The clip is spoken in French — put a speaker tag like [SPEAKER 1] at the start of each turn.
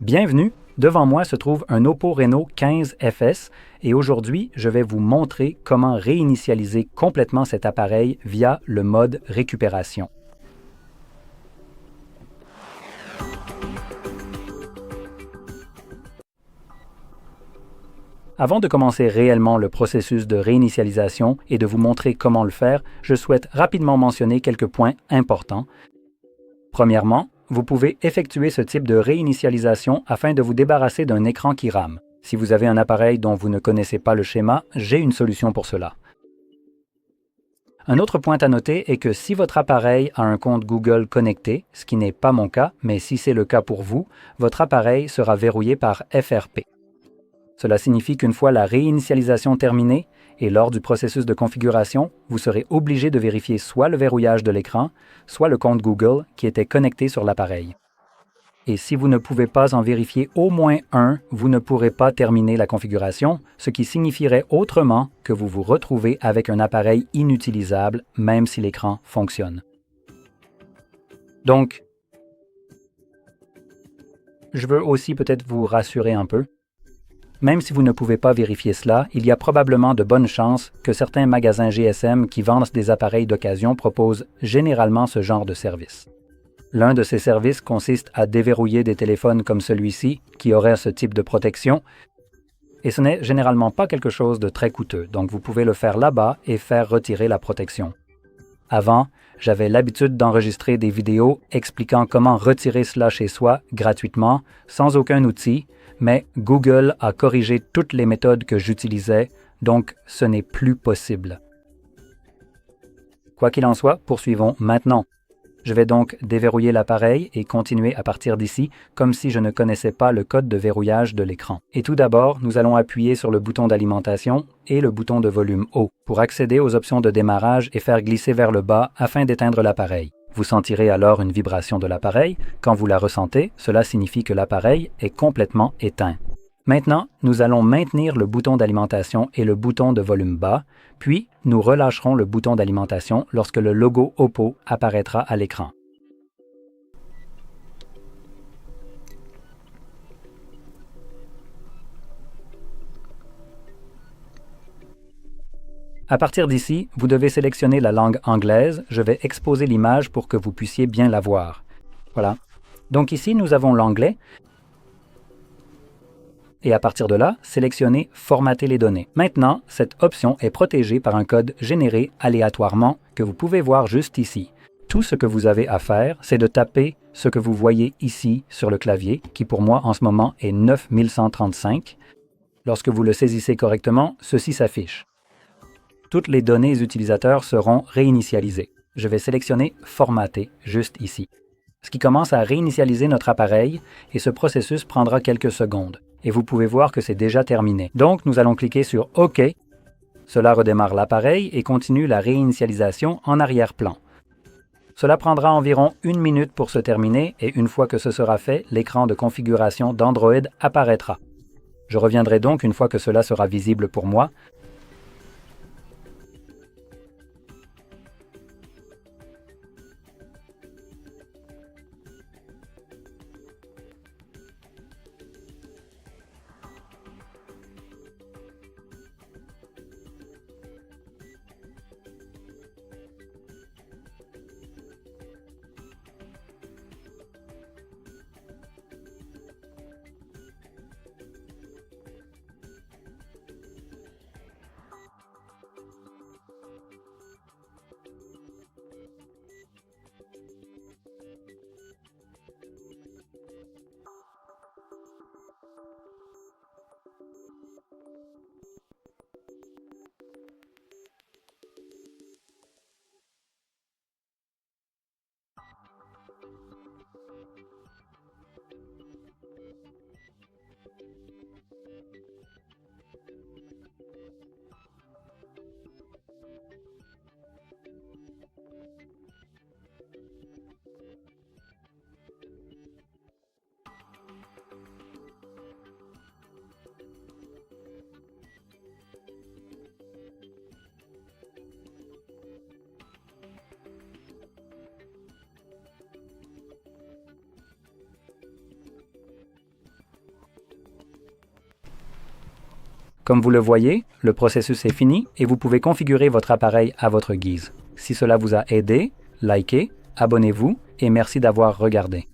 [SPEAKER 1] Bienvenue, devant moi se trouve un Oppo Reno 15 FS et aujourd'hui je vais vous montrer comment réinitialiser complètement cet appareil via le mode récupération. Avant de commencer réellement le processus de réinitialisation et de vous montrer comment le faire, je souhaite rapidement mentionner quelques points importants. Premièrement, vous pouvez effectuer ce type de réinitialisation afin de vous débarrasser d'un écran qui rame. Si vous avez un appareil dont vous ne connaissez pas le schéma, j'ai une solution pour cela. Un autre point à noter est que si votre appareil a un compte Google connecté, ce qui n'est pas mon cas, mais si c'est le cas pour vous, votre appareil sera verrouillé par FRP. Cela signifie qu'une fois la réinitialisation terminée et lors du processus de configuration, vous serez obligé de vérifier soit le verrouillage de l'écran, soit le compte Google qui était connecté sur l'appareil. Et si vous ne pouvez pas en vérifier au moins un, vous ne pourrez pas terminer la configuration, ce qui signifierait autrement que vous vous retrouvez avec un appareil inutilisable, même si l'écran fonctionne. Donc, je veux aussi peut-être vous rassurer un peu. Même si vous ne pouvez pas vérifier cela, il y a probablement de bonnes chances que certains magasins GSM qui vendent des appareils d'occasion proposent généralement ce genre de service. L'un de ces services consiste à déverrouiller des téléphones comme celui-ci, qui aurait ce type de protection, et ce n'est généralement pas quelque chose de très coûteux, donc vous pouvez le faire là-bas et faire retirer la protection. Avant, j'avais l'habitude d'enregistrer des vidéos expliquant comment retirer cela chez soi gratuitement, sans aucun outil, mais Google a corrigé toutes les méthodes que j'utilisais, donc ce n'est plus possible. Quoi qu'il en soit, poursuivons maintenant. Je vais donc déverrouiller l'appareil et continuer à partir d'ici, comme si je ne connaissais pas le code de verrouillage de l'écran. Et tout d'abord, nous allons appuyer sur le bouton d'alimentation et le bouton de volume haut pour accéder aux options de démarrage et faire glisser vers le bas afin d'éteindre l'appareil. Vous sentirez alors une vibration de l'appareil. Quand vous la ressentez, cela signifie que l'appareil est complètement éteint. Maintenant, nous allons maintenir le bouton d'alimentation et le bouton de volume bas, puis nous relâcherons le bouton d'alimentation lorsque le logo Oppo apparaîtra à l'écran. À partir d'ici, vous devez sélectionner la langue anglaise. Je vais exposer l'image pour que vous puissiez bien la voir. Voilà. Donc ici, nous avons l'anglais. Et à partir de là, sélectionnez « Formater les données ». Maintenant, cette option est protégée par un code généré aléatoirement que vous pouvez voir juste ici. Tout ce que vous avez à faire, c'est de taper ce que vous voyez ici sur le clavier, qui pour moi en ce moment est 9135. Lorsque vous le saisissez correctement, ceci s'affiche. Toutes les données utilisateurs seront réinitialisées. Je vais sélectionner « Formater » juste ici. Ce qui commence à réinitialiser notre appareil et ce processus prendra quelques secondes. Et vous pouvez voir que c'est déjà terminé. Donc, nous allons cliquer sur « OK ». Cela redémarre l'appareil et continue la réinitialisation en arrière-plan. Cela prendra environ 1 minute pour se terminer et une fois que ce sera fait, l'écran de configuration d'Android apparaîtra. Je reviendrai donc une fois que cela sera visible pour moi. Comme vous le voyez, le processus est fini et vous pouvez configurer votre appareil à votre guise. Si cela vous a aidé, likez, abonnez-vous et merci d'avoir regardé.